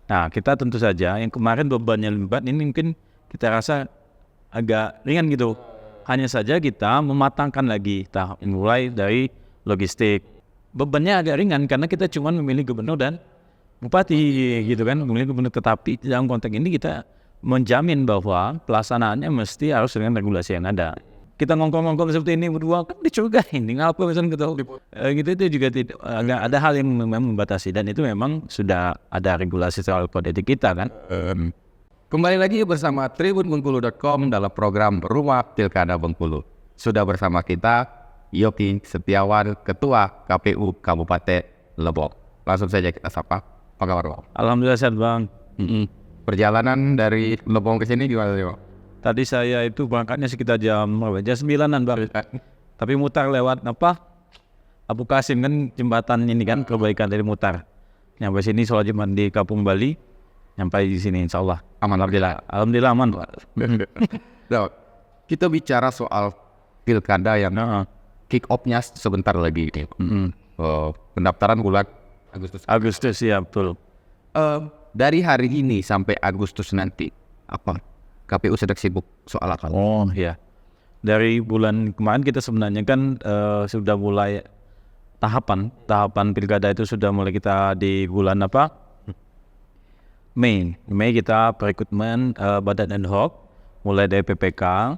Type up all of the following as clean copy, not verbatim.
Nah, kita tentu saja yang kemarin bebannya lembat ini mungkin kita rasa agak ringan gitu. Hanya saja kita mematangkan lagi tahap mulai dari logistik. Bebannya agak ringan karena kita cuma memilih gubernur dan bupati gitu kan, memilih gubernur, tetapi dalam konteks ini kita menjamin bahwa pelaksanaannya mesti harus dengan regulasi yang ada. Kita ngongkong-ngongkong seperti ini berdua kan dicurigain, ngapa misalnya gitu itu juga tidak ada hal yang memang membatasi, dan itu memang sudah ada regulasi soal kode etik kita kan. Kembali lagi bersama tribunbengkulu.com dalam program Rumah Pilkada Bengkulu. Sudah bersama kita Yogi Setiawan, Ketua KPU Kabupaten Lebong. Langsung saja kita sapa. Apa kabar, Bang? Alhamdulillah sehat, Bang. Perjalanan dari Lebong ke sini gimana, Bang? Tadi saya itu berangkatnya sekitar jam 9-an, Bang. Tapi mutar lewat Abu Kasim kan, jembatan ini kan perbaikan dari mutar. Nyampe sini sholat Jumat di Kampung Bali, nyampe di sini insyaallah aman. Alhamdulillah aman. Nah, kita bicara soal pilkada yang kick off-nya sebentar lagi. Pendaftaran bulan Agustus ya, betul. Dari hari ini sampai Agustus nanti apa KPU sedang sibuk soal apa? Oh ya, dari bulan kemarin kita sebenarnya kan sudah mulai tahapan pilkada itu sudah mulai kita di bulan Mei kita perekrutmen badan ad hoc mulai dari PPK,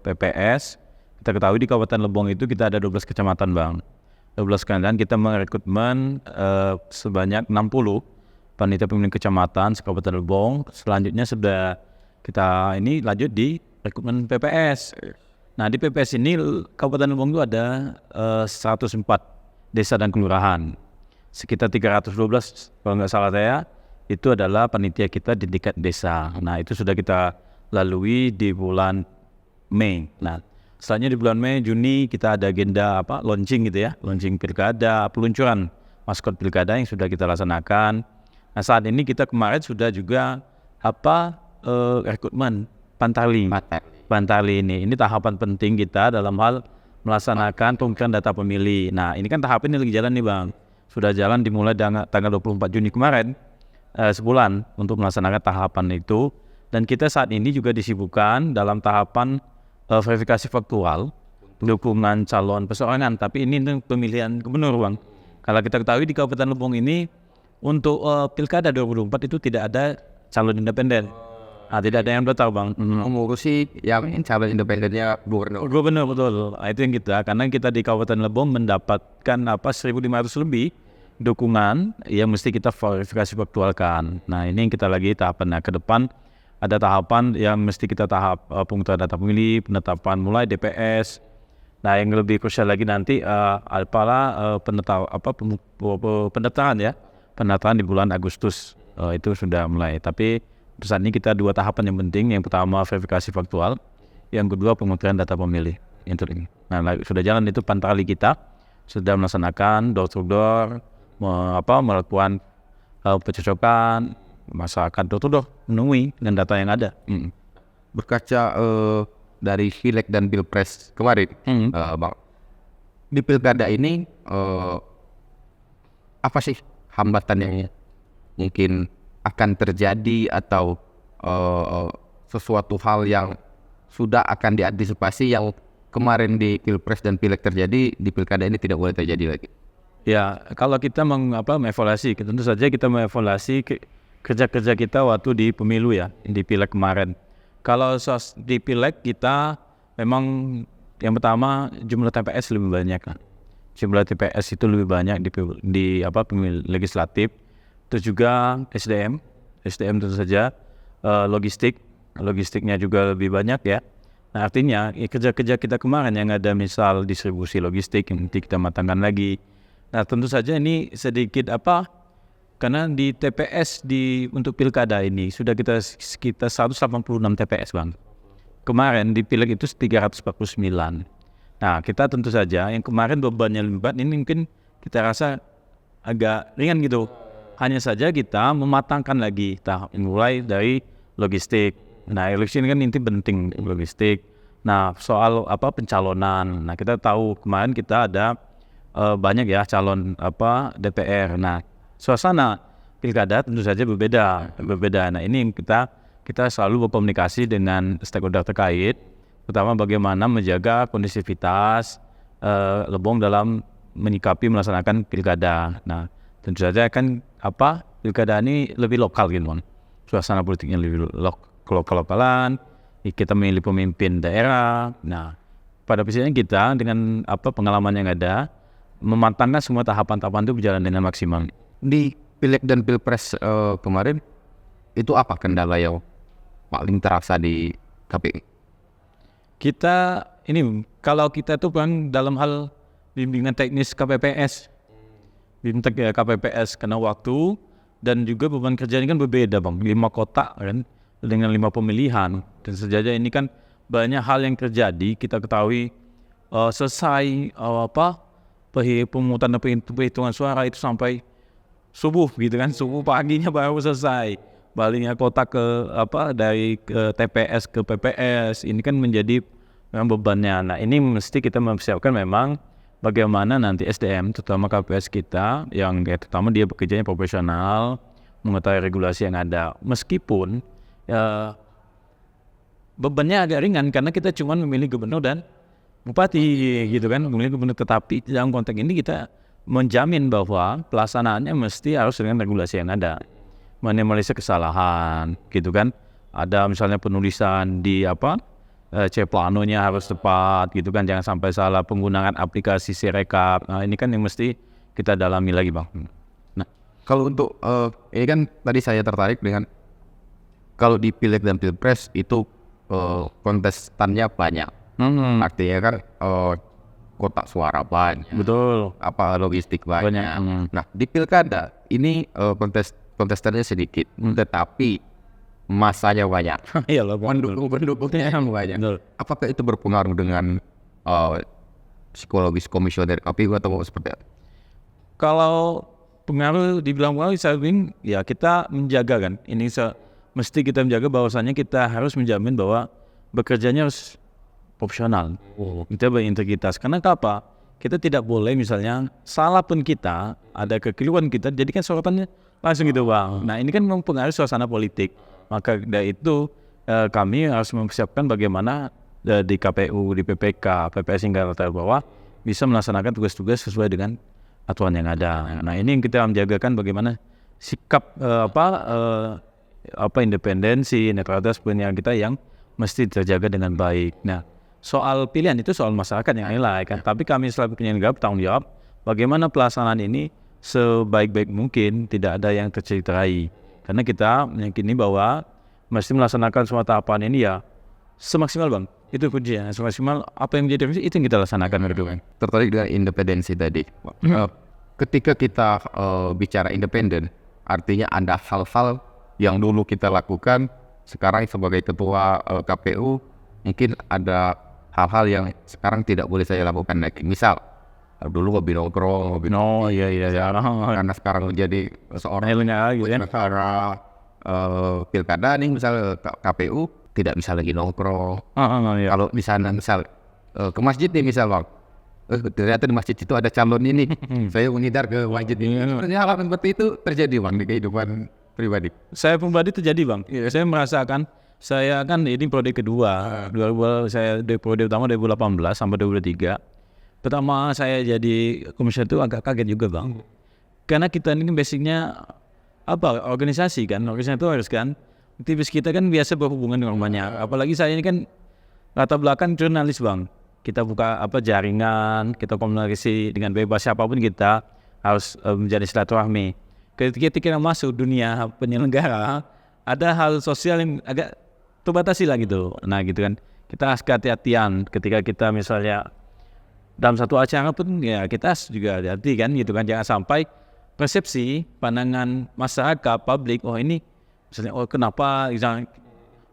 PPS. Kita ketahui di Kabupaten Lebong itu kita ada 12 kecamatan, Bang. 12 kecamatan kita merekrutmen sebanyak 60 panitia pemilihan kecamatan Kabupaten Lebong. Selanjutnya sudah kita ini lanjut di rekrutmen PPS. Nah, di PPS ini Kabupaten Lebong itu ada 104 desa dan kelurahan. Sekitar 312 kalau nggak salah saya itu adalah panitia kita di tingkat desa. Nah, itu sudah kita lalui di bulan Mei. Nah, selanjutnya di bulan Mei, Juni kita ada agenda launching gitu ya, launching pilkada, peluncuran maskot pilkada yang sudah kita laksanakan. Nah, saat ini kita kemarin sudah juga rekrutmen Pantali ini tahapan penting kita dalam hal melaksanakan pengumpulan data pemilih. Nah, ini kan tahap ini lagi jalan nih, Bang. Sudah jalan dimulai tanggal 24 Juni kemarin, sebulan untuk melaksanakan tahapan itu. Dan kita saat ini juga disibukkan dalam tahapan verifikasi faktual dukungan calon perseorangan, tapi ini untuk pemilihan gubernur, Bang. Kalau kita ketahui di Kabupaten Lebong ini untuk pilkada 2024 itu tidak ada calon independen. Tidak ada yang daftar, Bang. Mengurusi yang calon independennya gubernur. Gubernur, betul. Itu yang kita, karena kita di Kabupaten Lebong mendapatkan 1.500 lebih dukungan yang mesti kita verifikasi faktualkan. Nah, ini yang kita lagi tahapan. Nah, ke depan ada tahapan yang mesti kita penguturan data pemilih, penetapan mulai DPS. Nah, yang lebih krusial lagi nanti pendaftaran di bulan Agustus itu sudah mulai. Tapi saat ini kita 2 tahapan yang penting. Yang pertama verifikasi faktual, yang kedua penguturan data pemilih. Nah, sudah jalan itu Pantali kita sudah melaksanakan door to door, melakukan pencocokan masyarakat door to door, menemui dengan data yang ada. Berkaca dari Pileg dan Pilpres kemarin, Bang, di pilkada ini apa sih hambatan yang mungkin akan terjadi atau sesuatu hal yang sudah akan diantisipasi yang kemarin di Pilpres dan Pileg terjadi, di pilkada ini tidak boleh terjadi lagi? Ya, kalau kita mengevaluasi, tentu saja kita mengevaluasi kerja-kerja kita waktu di pemilu ya, di Pileg kemarin. Kalau di Pileg kita memang yang pertama jumlah TPS lebih banyak kan. Jumlah TPS itu lebih banyak di pemilu legislatif. Terus juga SDM tentu saja, logistiknya juga lebih banyak ya. Nah, artinya kerja-kerja kita kemarin yang ada misal distribusi logistik yang nanti kita matangkan lagi. Nah, tentu saja ini sedikit karena di TPS untuk pilkada ini sudah kita sekitar 186 TPS, Bang. Kemarin di Pileg itu 349. Nah, kita tentu saja yang kemarin bebannya lembat ini mungkin kita rasa agak ringan gitu. Hanya saja kita mematangkan lagi tahap mulai dari logistik. Nah, logistik ini kan inti penting, logistik. Nah, soal pencalonan. Nah, kita tahu kemarin kita ada banyak ya calon DPR. Nah, suasana pilkada tentu saja berbeda. Nah ini yang kita selalu berkomunikasi dengan stakeholder terkait, pertama bagaimana menjaga kondisivitas Lebong dalam menyikapi melaksanakan pilkada. Nah tentu saja kan pilkada ini lebih lokal gitu kan, suasana politiknya lebih lokal-lokalan, kita memilih pemimpin daerah. Nah pada prinsipnya kita dengan pengalaman yang ada mematangkan semua tahapan-tahapan itu berjalan dengan maksimal. Di Pileg dan Pilpres kemarin itu apa kendala yang paling terasa di KPU? Kalau kita itu kan dalam hal bimbingan teknis KPPS, KPPS karena waktu dan juga beban kerja ini kan berbeda bang, 5 kotak kan dengan 5 pemilihan, dan sejauh ini kan banyak hal yang terjadi. Kita ketahui selesai pemungutan dan perhitungan suara itu sampai subuh gitu kan, subuh paginya baru selesai. Baliknya kotak dari TPS ke PPS ini kan menjadi bebannya. Nah ini mesti kita mempersiapkan memang bagaimana nanti SDM terutama KPS kita yang terutama dia bekerjanya profesional, mengetahui regulasi yang ada, meskipun bebannya agak ringan karena kita cuma memilih gubernur dan bupati gitu kan, memilih gubernur, tetapi dalam konteks ini kita menjamin bahwa pelaksanaannya mesti harus dengan regulasi yang ada, minimalisir kesalahan gitu kan. Ada misalnya penulisan di C-planonya harus tepat gitu kan, jangan sampai salah, penggunaan aplikasi Sirekap. Nah ini kan yang mesti kita dalami lagi bang. Nah kalau untuk ini kan tadi saya tertarik dengan kalau di Pileg dan Pilpres itu kontestannya banyak, artinya kan kotak suara banyak, betul, logistik banyak. Nah di Pilkada ini kontestannya sedikit, tetapi masanya banyak. Iya loh, pendukungnya yang banyak. Betul. Apakah itu berpengaruh dengan psikologis komisioner KPU atau seperti apa? Kalau pengaruh dibilang pengaruh, ya kita menjaga kan. Ini mesti kita menjaga bahwasannya kita harus menjamin bahwa bekerjanya harus profesional. Kita berintegritas. Karena apa? Kita tidak boleh misalnya salah pun kita, ada kekeliruan kita, jadikan sorotannya langsung gitu bang. Nah ini kan mempengaruhi suasana politik. Maka dari itu kami harus mempersiapkan bagaimana di KPU, di PPK, PPS hingga rata bawah bisa melaksanakan tugas-tugas sesuai dengan aturan yang ada. Nah ini yang kita menjagakan bagaimana sikap independensi, netralitas penyiaran kita yang mesti terjaga dengan baik. Nah soal pilihan itu soal masyarakat yang nilai kan. Tapi kami selaku penyelenggara bertanggung jawab bagaimana pelaksanaan ini sebaik-baik mungkin, tidak ada yang tercederai. Karena kita meyakini bahwa mesti melaksanakan semua tahapan ini ya semaksimal bang. Itu kuncinya, semaksimal apa yang menjadi fungsi itu yang kita laksanakan. Tertarik dengan independensi tadi. Ketika kita bicara independen, artinya ada hal-hal yang dulu kita lakukan, sekarang sebagai ketua KPU mungkin ada hal-hal yang sekarang tidak boleh saya lakukan lagi. Misal dulu hobi nongkrong, karena sekarang menjadi seorang penyelenggara pilkada nih, misal KPU tidak bisa lagi nongkrong. Kalau misalnya ke masjid nih misal bang, ternyata di masjid itu ada calon ini, saya menghindar ke masjid ini. Sebenarnya hal seperti itu terjadi bang di kehidupan pribadi. Saya pribadi terjadi bang. Saya merasakan, saya kan ini periode kedua, saya di periode utama 2018 sampai 2023. Pertama saya jadi komisioner itu agak kaget juga bang, karena kita ini basicnya organisasi kan, organisasi itu harus kan, aktivis kita kan biasa berhubungan dengan banyak, apalagi saya ini kan latar belakang jurnalis bang, kita buka jaringan, kita komunikasi dengan bebas siapapun, kita harus menjadi silaturahmi. Ketika kita masuk dunia penyelenggara, ada hal sosial yang agak terbatasi lah gitu. Nah gitu kan, kita harus hati-hatian ketika kita misalnya dalam satu acara pun ya kita juga hati-hati kan gitu kan, jangan sampai persepsi pandangan masyarakat publik, ini misalnya kenapa misalnya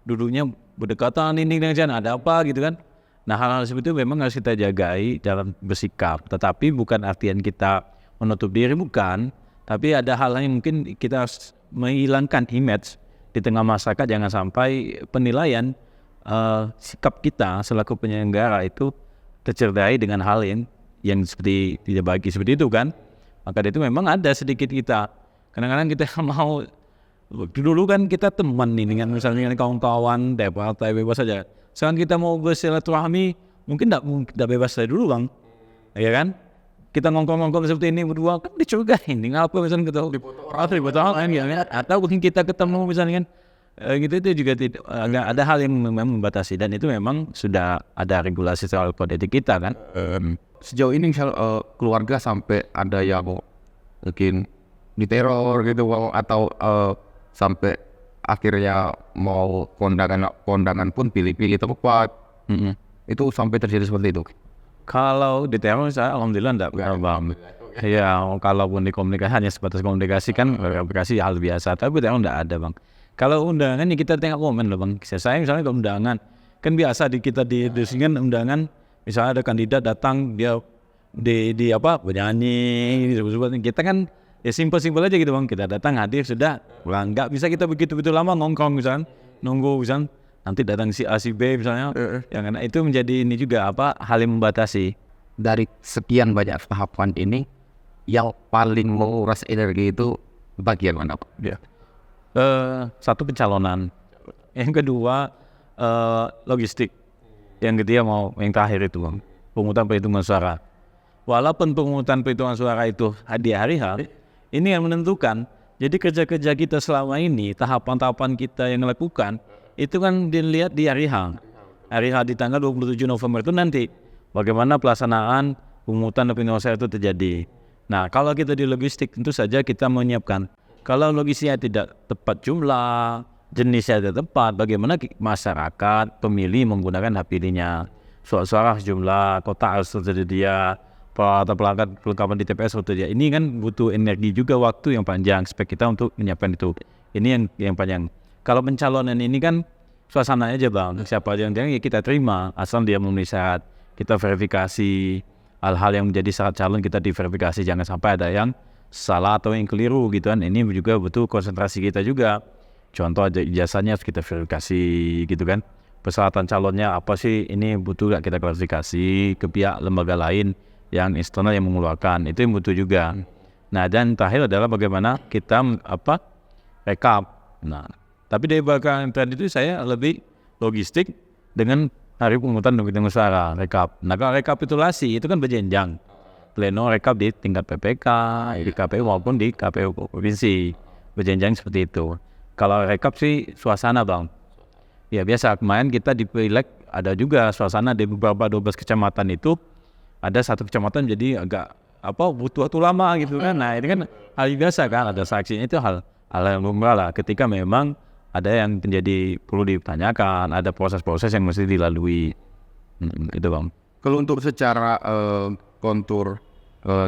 duduknya berdekatan ini dengan ada apa gitu kan. Nah hal-hal seperti itu memang harus kita jagai dalam bersikap, tetapi bukan artian kita menutup diri, bukan, tapi ada hal yang mungkin kita harus menghilangkan image di tengah masyarakat, jangan sampai penilaian sikap kita selaku penyelenggara itu tercederai dengan hal yang seperti tidak baik seperti itu kan. Maka itu memang ada sedikit kita Kadang-kadang kita mau, dulu kan kita teman nih dengan misalnya dengan kawan-kawan partai bebas saja. Sekarang kita mau bersilaturahmi mungkin tidak bebas dari dulu bang, ya kan? Kita ngongkong-ngongkong seperti ini berdua kan dicurigain, ngapa misalnya kita dipoto kan ya kan? Atau mungkin kita ketemu misalnya kan, gitu itu juga tidak ada hal yang memang membatasi, dan itu memang sudah ada regulasi soal kode etik kita kan. Sejauh ini misal keluarga sampai ada yang mungkin diteror gitu Bang, atau sampai akhirnya mau kondangan pun pilih-pilih tempat, itu sampai terjadi seperti itu. Kalau di teror saya alhamdulillah enggak pernah bang. Ya kalaupun di komunikasi hanya sebatas komunikasi kan, komunikasi hal biasa, tapi teror enggak ada bang. Kalau undangan ini kita tengok momen loh bang. Saya misalnya ke undangan, kan biasa kita di sini undangan, misalnya ada kandidat datang dia di apa bernyanyi, kita kan ya simpel aja gitu bang. Kita datang hadir sudah, pulang. Nggak bisa kita begitu lama ngongkrong misalnya, nunggu misalnya nanti datang si A si B misalnya, yang itu menjadi ini juga apa hal yang membatasi. Dari sekian banyak tahapan ini, yang paling menguras energi itu bagian mana Pak? Ya. Satu pencalonan, yang kedua logistik, yang ketiga yang terakhir itu bang, pemungutan perhitungan suara. Walaupun pemungutan perhitungan suara itu di hari H, ini yang menentukan. Jadi kerja-kerja kita selama ini, tahapan-tahapan kita yang lakukan, itu kan dilihat di hari H. Hari H di tanggal 27 November itu nanti bagaimana pelaksanaan pemungutan perhitungan suara itu terjadi. Nah, kalau kita di logistik tentu saja kita menyiapkan. Kalau logistiknya tidak tepat jumlah, jenisnya tidak tepat, bagaimana masyarakat pemilih menggunakan hak pilihnya. Suara sejumlah, kotak harus tersedia, peralatan perlengkapan di TPS harus tersedia. Ini kan butuh energi juga, waktu yang panjang spek kita untuk menyiapkan itu. Ini yang panjang. Kalau pencalonan ini kan suasananya aja bang, siapa aja yang ya kita terima, asal dia memenuhi syarat. Kita verifikasi hal-hal yang menjadi syarat calon, kita diverifikasi, jangan sampai ada yang salah atau yang keliru gitu kan. Ini juga butuh konsentrasi kita juga. Contoh aja ijazahnya harus kita verifikasi gitu kan. Persyaratan calonnya apa sih, ini butuh gak kita klarifikasi ke pihak lembaga lain yang eksternal yang mengeluarkan, itu yang butuh juga. Nah, dan terakhir adalah bagaimana kita rekap. Nah, tapi dari belakang tadi itu saya lebih logistik dengan hari pemungutan perhitungan suara, rekap. Nah, kalau rekapitulasi itu kan berjenjang. Pleno rekap di tingkat PPK, di KPU maupun di KPU provinsi. Berjenjang seperti itu. Kalau rekap sih suasana bang. Ya biasa, kemarin kita di Pileg ada juga suasana di beberapa 12 kecamatan itu. Ada satu kecamatan jadi agak butuh waktu lama gitu kan. Nah, ini kan hal biasa kan, ada saksinya, itu hal yang lumrah lah ketika memang ada yang menjadi perlu ditanyakan, ada proses-proses yang mesti dilalui. Itu bang. Kalau untuk secara kontur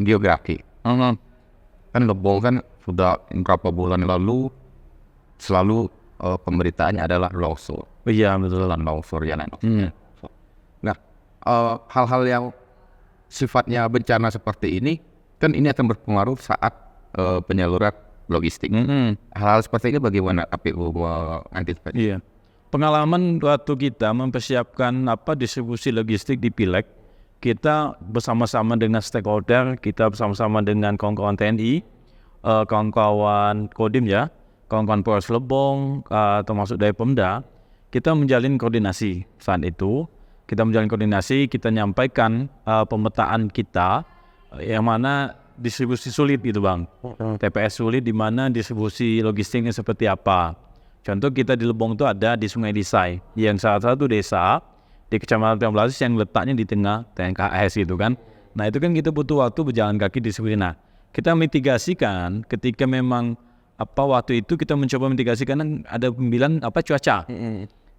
geografi, kan Lebong kan sudah beberapa bulan lalu selalu pemberitaannya adalah longsor. Iya betul. Longsor ya. Nah, hal-hal yang sifatnya bencana seperti ini kan ini akan berpengaruh saat penyaluran logistik. Hal-hal seperti ini bagaimana KPU mengantisipasi? Iya. Pengalaman waktu kita mempersiapkan distribusi logistik di Pileg, kita bersama-sama dengan stakeholder, kita bersama-sama dengan kawan-kawan TNI, kawan-kawan Kodim ya, kawan-kawan Polres Lebong, termasuk dari Pemda, kita menjalin koordinasi saat itu. Kita menjalin koordinasi, kita nyampaikan pemetaan kita, yang mana distribusi sulit gitu bang. TPS sulit di mana distribusi logistiknya seperti apa. Contoh kita di Lebong itu ada di Sungai Lisai, yang salah satu desa di Kecamatan Tiamblasis yang letaknya di tengah TNKS gitu kan. Nah itu kan kita butuh waktu berjalan kaki distribusi. Nah kita mitigasikan ketika memang waktu itu kita mencoba mitigasikan ada pembilan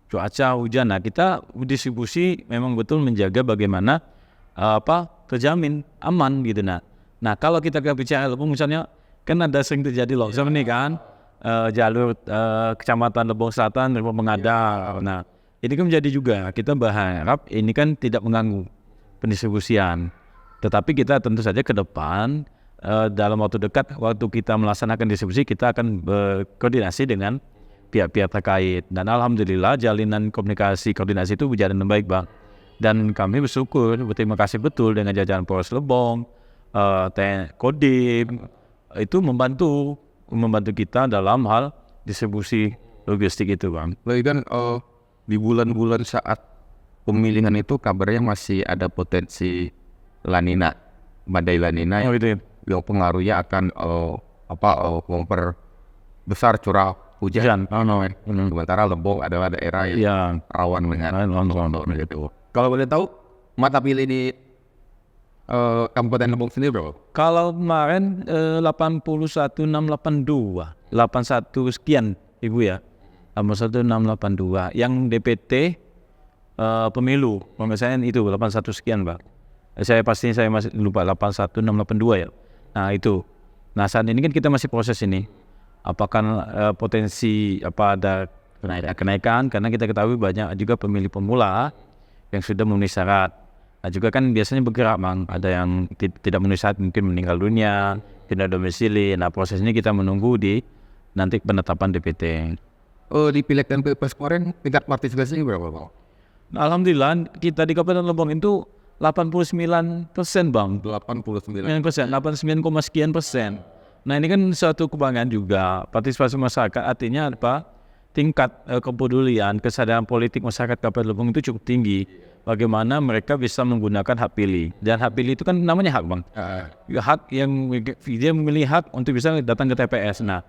cuaca hujan. Nah kita distribusi memang betul menjaga bagaimana terjamin aman gitu. Nah kalau kita bicara Lebong misalnya kan ada sering terjadi longsor nih kan, jalur Kecamatan Lebong Selatan Lebong Mengadar. Nah ini kan menjadi juga kita berharap ini kan tidak mengganggu pendistribusian, tetapi kita tentu saja ke depan dalam waktu dekat, waktu kita melaksanakan distribusi, kita akan berkoordinasi dengan pihak-pihak terkait. Dan alhamdulillah jalinan koordinasi itu berjalan dengan baik bang. Dan kami berterima kasih betul dengan jajaran Polres Lebong, Kodim, itu membantu membantu kita dalam hal distribusi logistik itu bang. Lagi kan di bulan-bulan saat pemilihan itu kabarnya masih ada potensi La Nina, badai La Nina Oh itu ya. yang pengaruhnya akan memperbesar curah hujan. Sementara Lebong adalah daerah yang Ya. rawan dengan Longsor. gitu. Kalau boleh tahu mata pilih di Kabupaten Lebong sendiri berapa? Kalau kemarin 81.682, 81 sekian ibu ya, 81.682. Yang DPT pemilu, pemisahan itu 81 sekian pak. Saya masih lupa 81.682 ya. Nah itu. Nah saat ini kan kita masih proses ini. Apakah potensi ada kenaikan? Karena kita ketahui banyak juga pemilih pemula yang sudah memenuhi syarat. Nah juga kan biasanya bergerak bang. Ada yang tidak memenuhi syarat, mungkin meninggal dunia, tidak domisili. Nah proses ini kita menunggu di nanti penetapan DPT. Di Pileg dan Pilpres kemarin tingkat partisipasinya berapa bang? Alhamdulillah kita di Kabupaten Lebong itu 89% bang. 89. 89, sekian persen. Nah ini kan suatu kebanggaan juga partisipasi masyarakat, artinya apa? Tingkat kepedulian, kesadaran politik masyarakat Kabupaten Lebong itu cukup tinggi. Bagaimana mereka bisa menggunakan hak pilih, dan hak pilih itu kan namanya hak bang. Hak yang dia memilih hak untuk bisa datang ke TPS. Nah,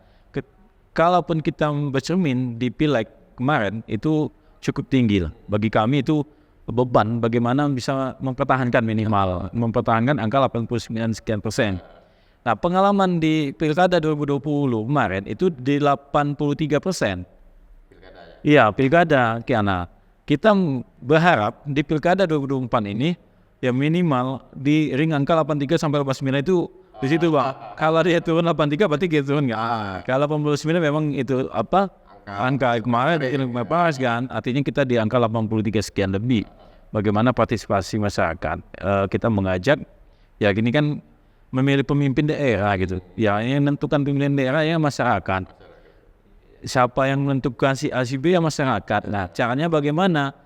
kalaupun kita bercermin di Pileg kemarin itu cukup tinggi lah. Bagi kami itu beban bagaimana bisa mempertahankan minimal, mempertahankan angka 89 sekian persen. Nah pengalaman di Pilkada 2020 kemarin itu di 83%. Iya Pilkada Kiana. Kita berharap di Pilkada 2024 ini ya minimal di ring angka 83 sampai 89 itu di situ bang. Kalau dia turun 83 berarti dia turun nggak? Kalau 89 memang itu angka kemarin pas kan, artinya kita di angka 83 sekian lebih. Bagaimana partisipasi masyarakat? Kita mengajak, ya gini kan memilih pemimpin daerah gitu. Ya yang menentukan pemilihan daerah ya masyarakat. Siapa yang menentukan si A si B ya masyarakat. Nah caranya bagaimana?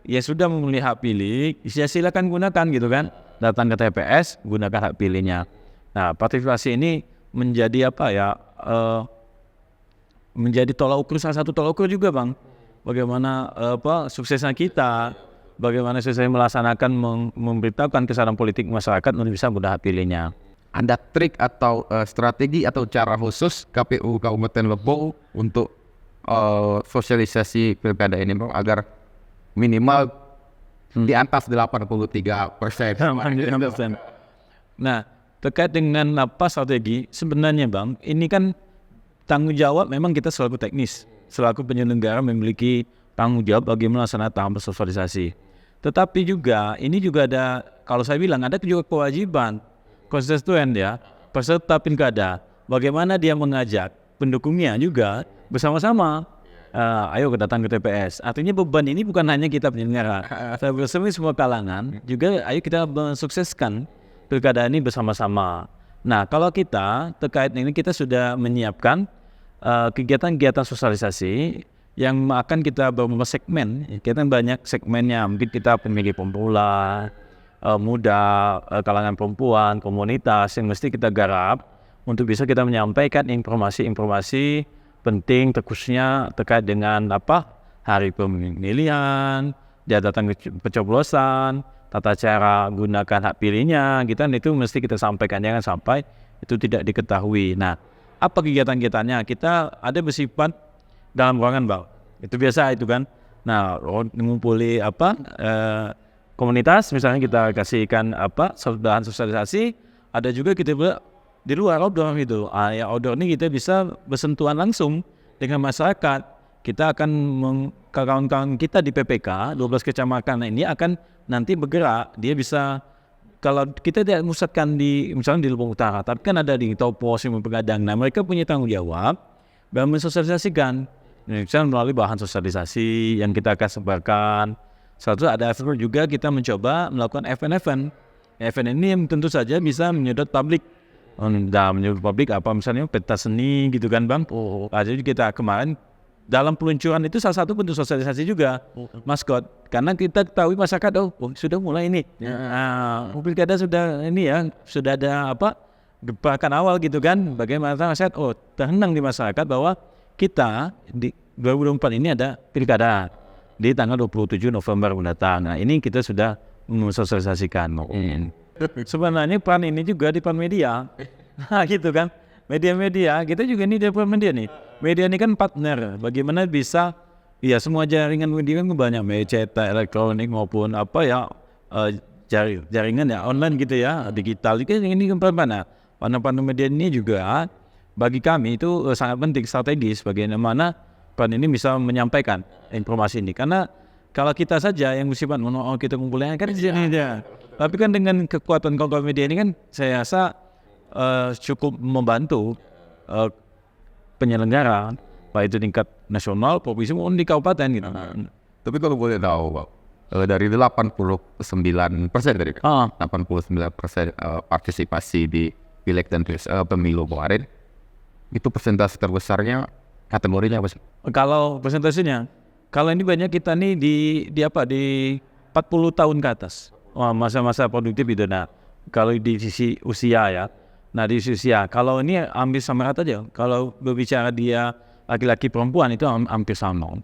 Ya sudah memilih hak pilih, ya silakan gunakan gitu kan. Datang ke TPS, gunakan hak pilihnya. Nah partisipasi ini menjadi menjadi tolak ukur, salah satu tolak ukur juga bang. Bagaimana suksesnya kita, bagaimana selesai melaksanakan memberitahukan kesadaran politik masyarakat untuk bisa mudah hak pilihnya. Ada trik atau strategi atau cara khusus KPU Kabupaten Lebong untuk sosialisasi pilkada ini bang, agar minimal di atas 83%. Nah terkait dengan strategi sebenarnya bang, ini kan tanggung jawab memang kita selaku teknis, selaku penyelenggara memiliki tanggung jawab bagaimana melaksanakan tahap sosialisasi. Tetapi juga ini juga ada, kalau saya bilang ada juga kewajiban konstituen ya, peserta pilkada, bagaimana dia mengajak pendukungnya juga bersama-sama. Ayo datang ke TPS. Artinya beban ini bukan hanya kita penyelenggara, saya bersama semua kalangan juga. Ayo kita mensukseskan pilkada ini bersama-sama. Nah kalau kita terkait ini kita sudah menyiapkan kegiatan-kegiatan sosialisasi yang akan kita beberapa segmen. Kita banyak segmennya, mungkin kita pemilih pemula, muda, kalangan perempuan, komunitas yang mesti kita garap untuk bisa kita menyampaikan informasi-informasi penting khususnya terkait dengan hari pemilihan, dia datang ke pencoblosan, tata cara gunakan hak pilihnya, gitu kan, itu mesti kita sampaikan, jangan sampai itu tidak diketahui. Nah, apa kegiatan-kegiatannya? Kita ada bersifat dalam ruangan bang, itu biasa itu kan. Nah, mengumpuli komunitas, misalnya kita kasihkan bahan sosialisasi. Ada juga kita di luar outdoor gitu. Ya outdoor ini kita bisa bersentuhan langsung dengan masyarakat. Kita akan kawan-kawan kita di PPK 12 kecamatan ini akan nanti bergerak. Dia bisa, kalau kita tidak musatkan misalnya di Lebong Utara, tapi kan ada di Topo, Simon Pegadang. Nah mereka punya tanggung jawab dalam mensosialisasikan. Misalnya melalui bahan sosialisasi yang kita akan sebarkan. Satu ada effort juga kita mencoba melakukan event-event. Event ini yang tentu saja bisa menyedot publik. Menyedot publik misalnya pentas seni gitu kan bang. Jadi kita kemarin dalam peluncuran itu salah satu bentuk sosialisasi juga maskot. Karena kita ketahui masyarakat sudah mulai ini. Pilkada sudah ini ya, sudah ada gebrakan awal gitu kan, bagaimana masyarakat tenang di masyarakat bahwa kita di 2024 ini ada pilkada di tanggal 27 November mendatang. Nah ini kita sudah mensosialisasikan. Sebenarnya peran ini juga di peran media, nah gitu kan, media-media kita juga ini di peran media nih. Media ini kan partner, bagaimana bisa ya semua jaringan media kan banyak, media cetak, elektronik maupun apa ya jaringan ya online gitu ya, digital ini kan peran mana? Partner media ini juga bagi kami itu sangat penting, strategis bagaimana peran ini bisa menyampaikan informasi ini. Karena kalau kita saja yang bersifat kita kumpulnya kan di sini aja. Tapi kan dengan kekuatan kawan media ini kan saya rasa cukup membantu penyelenggara baik itu tingkat nasional, provinsi maupun di kabupaten gitu. Tapi kalau boleh tahu, Pak, dari 89% dari 89% partisipasi di pileg dan pemilu kemarin, itu persentase terbesarnya kategorinya apa sih? Kalau presentasinya, kalau ini banyak kita nih di 40 tahun ke atas, masa-masa produktif itu. Nah, kalau di sisi usia ya, nah di sisi usia, kalau ini ambil sama rata aja. Kalau berbicara dia laki-laki perempuan itu hampir sama.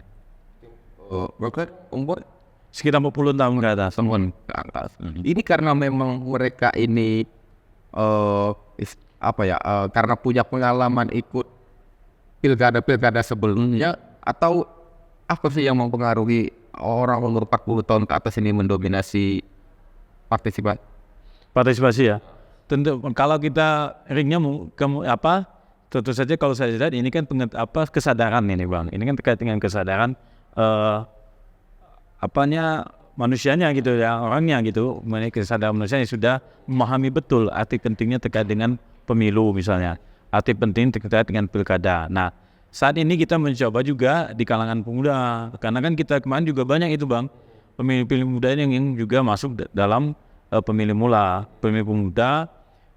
Berapa umur? Sekitar 40 tahun ke atas. Ke atas. Ini karena memang mereka ini karena punya pengalaman ikut pilkada sebelumnya, atau apa sih yang mempengaruhi orang umur 40 tahun ke atas ini mendominasi partisipasi ya. Tentu kalau kita ringnya tentu saja kalau saya lihat ini kan kesadaran ini Bang. Ini kan terkait dengan kesadaran manusianya gitu ya, orangnya gitu, kesadaran manusia yang sudah memahami betul arti pentingnya terkait dengan pemilu misalnya, arti penting terkait dengan pilkada. Nah, saat ini kita mencoba juga di kalangan pemuda, karena kan kita kemarin juga banyak itu Bang, pemilih muda yang juga masuk dalam pemilih pemuda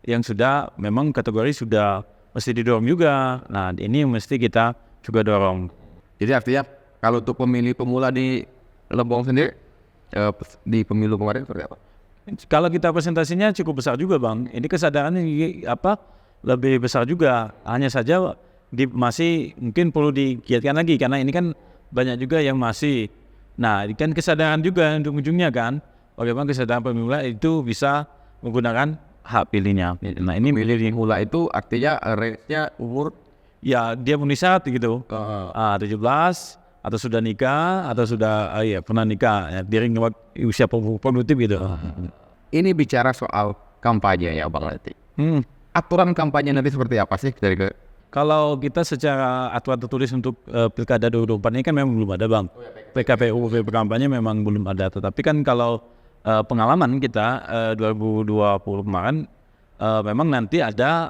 yang sudah memang kategori sudah mesti didorong juga. Nah, ini mesti kita juga dorong. Jadi artinya kalau untuk pemilih pemula di Lebong sendiri, di pemilu kemarin seperti apa? Kalau kita presentasinya cukup besar juga Bang. Ini kesadarannya lebih besar juga. Hanya saja masih mungkin perlu digiatkan lagi karena ini kan banyak juga yang masih. Nah, ini kan kesadaran juga untuk ujungnya kan. Bagaimana kesadaran pemula itu bisa menggunakan hak pilihnya. Nah, ini Pemilih pemula itu artinya range-nya umur ya dia memenuhi syarat gitu. 17 atau sudah nikah atau sudah pernah nikah ya, diring usia produktif gitu. Ini bicara soal kampanye ya Bang Lati. Aturan kampanye nanti seperti apa sih Kalau kita secara aturan tertulis untuk pilkada 2024 ini kan memang belum ada Bang. PKPU kampanye memang belum ada. Tetapi kan kalau pengalaman kita 2020 kemarin memang nanti ada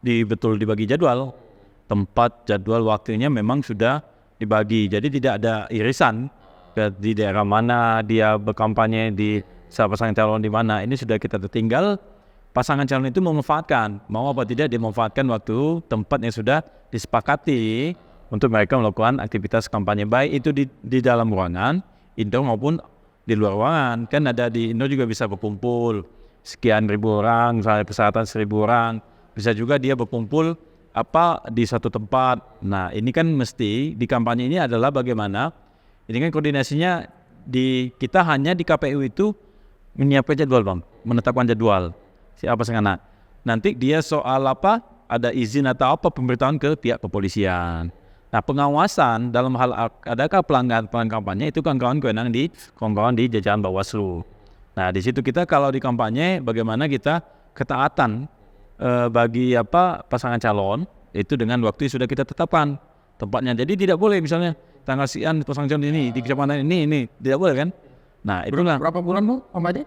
betul dibagi jadwal. Tempat jadwal waktunya memang sudah dibagi. Jadi tidak ada irisan di daerah mana dia berkampanye, di pasangan calon di mana. Ini sudah kita tertinggal. Pasangan calon itu memanfaatkan, mau apa tidak dimanfaatkan waktu tempat yang sudah disepakati untuk mereka melakukan aktivitas kampanye, baik itu di dalam ruangan indoor maupun di luar ruangan. Kan ada di indoor juga bisa berkumpul sekian ribu orang, misalnya persyaratan 1.000 orang, bisa juga dia berkumpul di satu tempat. Nah ini kan mesti di kampanye ini adalah bagaimana ini kan koordinasinya kita hanya di KPU itu menyiapkan jadwal Bang, menetapkan jadwal siapa sengaja. Nanti dia soal ada izin atau pemberitahuan ke pihak kepolisian. Nah pengawasan dalam hal adakah pelanggaran kampanye itu kawan-kawan di jajaran Bawaslu. Nah di situ kita kalau di kampanye bagaimana kita ketaatan bagi pasangan calon itu dengan waktu yang sudah kita tetapkan tempatnya. Jadi tidak boleh misalnya tanggal sekian pasangan calon ini di kecamatan ini tidak boleh kan. Nah itulah berapa bulan Bu kampanye?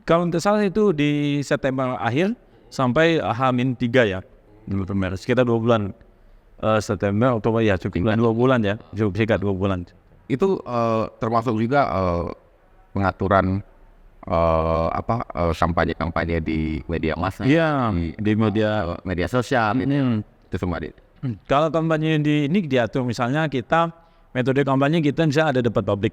Kalau tidak salah itu di September akhir sampai H-3 ya, sekitar 2 bulan. September, Oktober ya cukup 2 bulan ya, cukup singkat 2 bulan. Itu termasuk juga pengaturan kampanye di media massa. Iya, di media sosial itu semua. Kalau kampanye ini diatur misalnya metode kampanye kita bisa ada debat publik.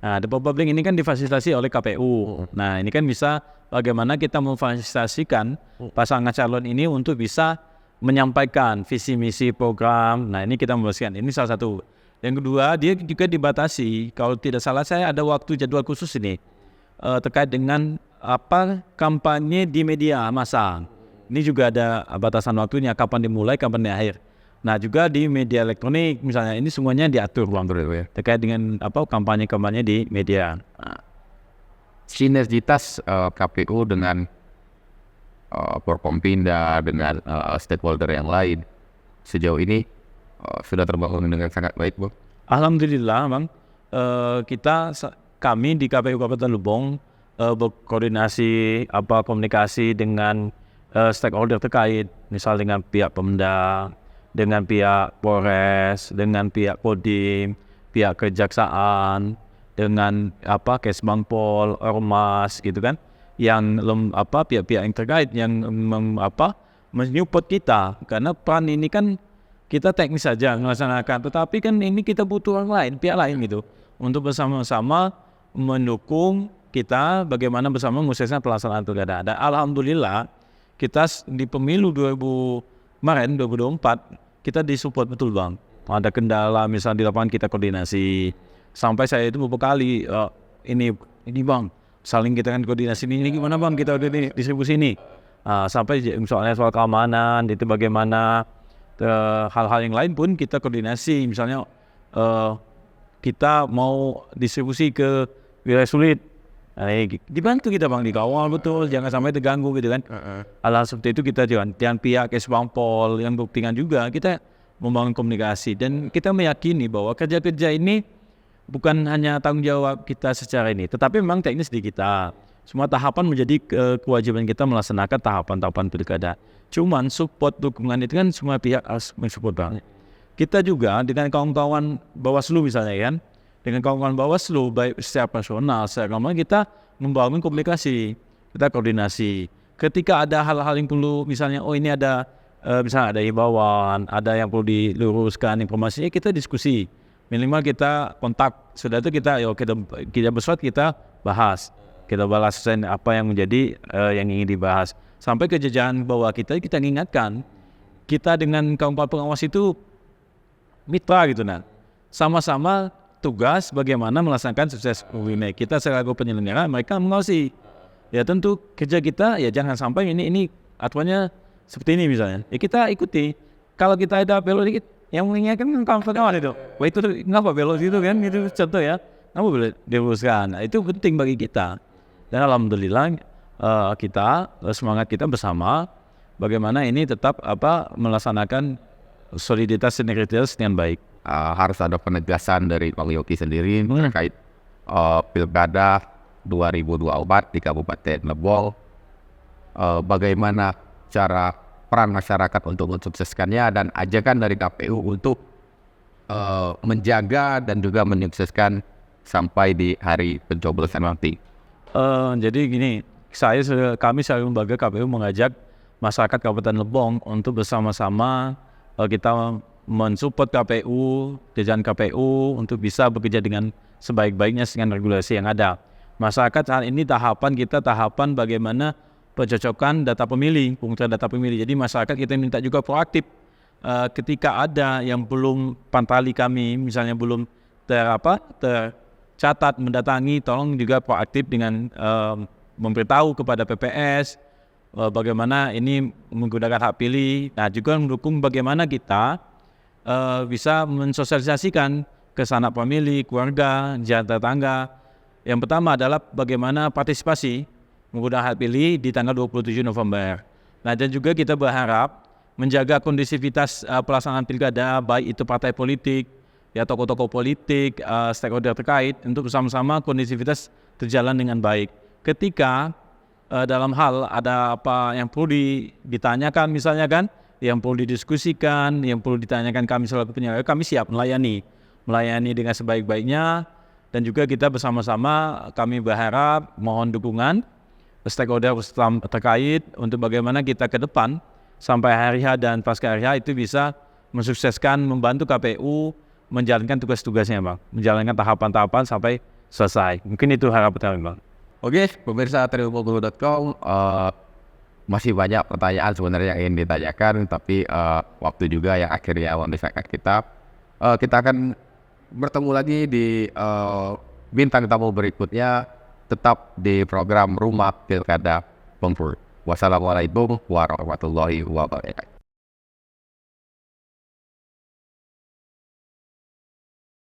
Nah, debat publik ini kan difasilitasi oleh KPU. Nah, ini kan bisa bagaimana kita memfasilitasikan pasangan calon ini untuk bisa menyampaikan visi misi program. Nah ini kita membahaskan, ini salah satu. Yang kedua, dia juga dibatasi, kalau tidak salah saya ada waktu jadwal khusus ini terkait dengan kampanye di media massa. Ini juga ada batasan waktunya, kapan dimulai, kapan di akhir. Nah juga di media elektronik misalnya, ini semuanya diatur Bang, terkait dengan kampanye-kampanye di media. Nah, Sinergitas KPU dengan Forkompinda, dengan stakeholder yang lain sejauh ini sudah terbangun dengan sangat baik, Bang. Alhamdulillah Bang, kami di KPU Kabupaten Lebong berkoordinasi komunikasi dengan stakeholder terkait, misal dengan pihak Pemda, dengan pihak Polres, dengan pihak Kodim, pihak Kejaksaan, dengan Kesbangpol, Ormas gitu kan, yang pihak-pihak yang terkait yang menyupport kita, karena peran ini kan kita teknis saja melaksanakan, tetapi kan ini kita butuh orang lain, pihak lain gitu, untuk bersama-sama mendukung kita bagaimana bersama mensukseskan pelaksanaan pilkada. Dan alhamdulillah kita di pemilu 2024 kita disupport betul Bang. Ada kendala misalnya di lapangan kita koordinasi. Sampai saya itu beberapa kali ini Bang, saling kita kan koordinasi ini gimana Bang, kita udah di distribusi ini. Sampai misalnya soal keamanan itu bagaimana, hal-hal yang lain pun kita koordinasi. Misalnya kita mau distribusi ke wilayah sulit, dibantu kita Bang, dikawal betul, jangan sampai terganggu gitu kan. Hal-hal seperti itu kita jangan pihak Kesbangpol yang buktikan juga kita membangun komunikasi, dan kita meyakini bahwa kerja-kerja ini bukan hanya tanggung jawab kita secara ini, tetapi memang teknis di kita. Semua tahapan menjadi kewajiban kita melaksanakan tahapan-tahapan pilkada. Cuman support dukungan itu kan semua pihak harus mensupport Bang. Kita juga dengan kawan-kawan Bawaslu misalnya kan, dengan kawan-kawan Bawaslu baik secara personal, secara agama, kita membangun komunikasi, kita koordinasi. Ketika ada hal-hal yang perlu, misalnya ini ada misalnya ada himbauan, ada yang perlu diluruskan informasinya, kita diskusi. Minimal kita kontak, sudah itu kita bersuat, kita bahas apa yang menjadi yang ingin dibahas. Sampai ke jajaran bawah kita ingatkan, kita dengan kawan-kawan pengawas itu mitra gitu nah. Sama-sama tugas bagaimana melaksanakan sukses pemilu. Kita selaku penyelenggara, mereka mengawasi. Ya tentu kerja kita ya jangan sampai ini aturannya seperti ini misalnya. Ya kita ikuti. Kalau kita ada belok dikit, yang mengingatkan kawan-kawan itu. Wah itu ngapa belok situ kan? Itu contoh ya. Ngapa boleh diluruskan? Nah, itu penting bagi kita. Dan alhamdulillah kita semangat kita bersama bagaimana ini tetap melaksanakan soliditas sinergitas dengan baik. Harus ada penegasan dari Bang Yoki sendiri terkait pilkada 2024 di Kabupaten Lebong. Bagaimana cara peran masyarakat untuk mensukseskannya, dan ajakan dari KPU untuk menjaga dan juga menyukseskan sampai di hari pencoblosan nanti. Jadi gini, kami sebagai lembaga KPU mengajak masyarakat Kabupaten Lebong untuk bersama-sama kita mensupport KPU, jajaran KPU untuk bisa bekerja dengan sebaik-baiknya dengan regulasi yang ada. Masyarakat saat ini tahapan bagaimana pencocokan data pemilih, pengukuran data pemilih. Jadi masyarakat kita minta juga proaktif. Ketika ada yang belum pantali kami, misalnya belum tercatat mendatangi, tolong juga proaktif dengan memberitahu kepada PPS bagaimana ini menggunakan hak pilih. Nah juga mendukung bagaimana kita bisa mensosialisasikan ke sanak pemilih, keluarga, jalan tetangga. Yang pertama adalah bagaimana partisipasi menggunakan hak pilih di tanggal 27 November. Nah dan juga kita berharap menjaga kondisivitas pelaksanaan pilkada, baik itu partai politik, ya tokoh-tokoh politik, stakeholder terkait, untuk bersama-sama kondisivitas terjalan dengan baik. Ketika dalam hal ada apa yang perlu ditanyakan misalnya kan, yang perlu didiskusikan, yang perlu ditanyakan kami selaku penyelenggara, kami siap melayani dengan sebaik-baiknya. Dan juga kita bersama-sama kami berharap mohon dukungan stakeholder terkait untuk bagaimana kita ke depan sampai hari H dan pasca hari H itu bisa mensukseskan, membantu KPU menjalankan tugas-tugasnya Bang, menjalankan tahapan-tahapan sampai selesai. Mungkin itu harapan kami Bang. Oke, pemirsa trilbogulu.com, masih banyak pertanyaan sebenarnya yang ingin ditanyakan, tapi waktu juga yang akhirnya memisahkan kita. Kita akan bertemu lagi di bintang tamu berikutnya, tetap di program Rumah Pilkada Bengkulu. Wassalamualaikum warahmatullahi wabarakatuh.